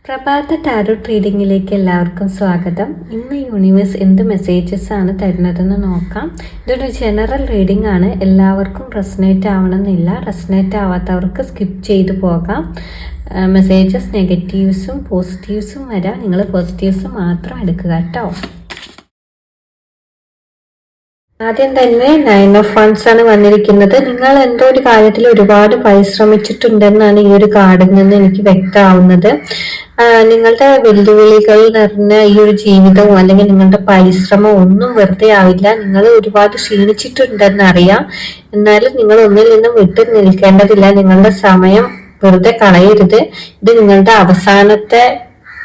പ്രഭാത ടാരോട്ട് റീഡിങ്ങിലേക്ക് എല്ലാവർക്കും സ്വാഗതം. ഇന്ന് യൂണിവേഴ്സ് എന്ത് മെസ്സേജസ് ആണ് തരുന്നതെന്ന് നോക്കാം. ഇതൊരു ജനറൽ റീഡിംഗ് ആണ്. എല്ലാവർക്കും റെസനേറ്റ് ആവണമെന്നില്ല. റെസനേറ്റ് ആവാത്തവർക്ക് സ്കിപ്പ് ചെയ്തു പോകാം. മെസ്സേജസ് നെഗറ്റീവ്സും പോസിറ്റീവ്സും വരാം. നിങ്ങൾ പോസിറ്റീവ്സ് മാത്രം എടുക്കുക കേട്ടോ. ആദ്യം തന്നെ 9 ഓഫ് വൺസ് ആണ് വന്നിരിക്കുന്നത്. നിങ്ങൾ എന്തോ ഒരു കാര്യത്തിൽ ഒരുപാട് പരിശ്രമിച്ചിട്ടുണ്ടെന്നാണ് ഈ ഒരു കാർഡിൽ നിന്ന് എനിക്ക് വ്യക്തമാവുന്നത്. നിങ്ങളുടെ വെല്ലുവിളികൾ നിറഞ്ഞ ഈ ഒരു ജീവിതവും അല്ലെങ്കിൽ നിങ്ങളുടെ പരിശ്രമം ഒന്നും വെറുതെ ആവില്ല. നിങ്ങൾ ഒരുപാട് ക്ഷീണിച്ചിട്ടുണ്ടെന്നറിയാം. എന്നാലും നിങ്ങൾ ഒന്നിൽ നിന്നും വിട്ടു നിൽക്കേണ്ടതില്ല. നിങ്ങളുടെ സമയം വെറുതെ കളയരുത്. ഇത് നിങ്ങളുടെ അവസാനത്തെ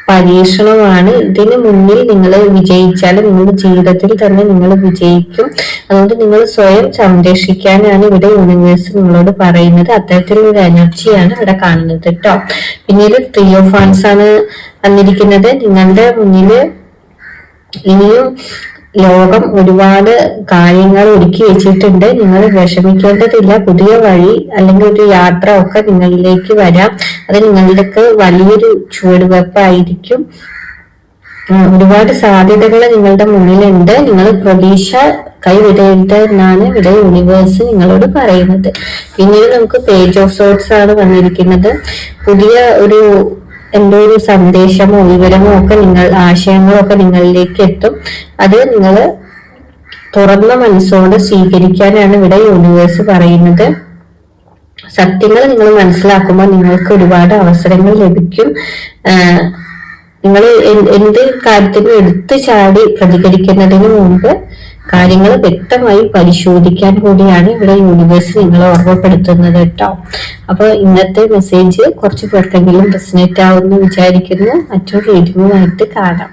പരീക്ഷണമാണ്. ഇതിന് മുന്നിൽ നിങ്ങൾ വിജയിച്ചാൽ നിങ്ങളുടെ ജീവിതത്തിൽ തന്നെ നിങ്ങൾ വിജയിക്കും. അതുകൊണ്ട് നിങ്ങൾ സ്വയം സംരക്ഷിക്കാനാണ് ഇവിടെ യൂണിവേഴ്സ് നിങ്ങളോട് പറയുന്നത്. അത്തരത്തിലുള്ള എനർജിയാണ് ഇവിടെ കാണുന്നത് കേട്ടോ. പിന്നീട് 3 ഓഫ് വൺസ് ആണ് വന്നിരിക്കുന്നത്. നിങ്ങളുടെ മുന്നിൽ ഇനിയും ലോകം ഒരുപാട് കാര്യങ്ങൾ ഒരുക്കി വെച്ചിട്ടുണ്ട്. നിങ്ങൾ വിഷമിക്കേണ്ടതില്ല. പുതിയ വഴി അല്ലെങ്കിൽ ഒരു യാത്ര ഒക്കെ നിങ്ങളിലേക്ക് വരാം. അത് നിങ്ങളിലേക്ക് വലിയൊരു ചുവടുവെപ്പായിരിക്കും. ഒരുപാട് സാധ്യതകൾ നിങ്ങളുടെ മുന്നിലുണ്ട്. നിങ്ങൾ പ്രതീക്ഷ കൈവിടരുത് എന്നാണ് ഇവിടെ യൂണിവേഴ്സ് നിങ്ങളോട് പറയുന്നത്. പിന്നീട് നമുക്ക് പേജ് ഓഫ് സോർട്സ് ആണ് വന്നിരിക്കുന്നത്. പുതിയ ഒരു എന്തോ ഒരു സന്ദേശമോ വിവരമോ ഒക്കെ ആശയങ്ങളോ ഒക്കെ നിങ്ങളിലേക്ക് എത്തും. അത് നിങ്ങൾ തുറന്ന മനസ്സോടെ സ്വീകരിക്കാനാണ് ഇവിടെ യൂണിവേഴ്സ് പറയുന്നത്. സത്യങ്ങൾ നിങ്ങൾ മനസ്സിലാക്കുമ്പോൾ നിങ്ങൾക്ക് ഒരുപാട് അവസരങ്ങൾ ലഭിക്കും. നിങ്ങൾ എന്ത് കാര്യത്തിനും എടുത്തു ചാടി പ്രതികരിക്കുന്നതിന് മുമ്പ് കാര്യങ്ങൾ വ്യക്തമായി പരിശോധിക്കാൻ കൂടിയാണ് ഇവിടെ യൂണിവേഴ്സ് നിങ്ങളെ ഓർമ്മപ്പെടുത്തുന്നത് കേട്ടോ. അപ്പൊ ഇന്നത്തെ മെസ്സേജ് കുറച്ച് പേർക്കെങ്കിലും റെസനേറ്റ് ആവുമെന്ന് വിചാരിക്കുന്നു. മറ്റൊരു റീഡിങ്ങുമായിട്ട് കാണാം.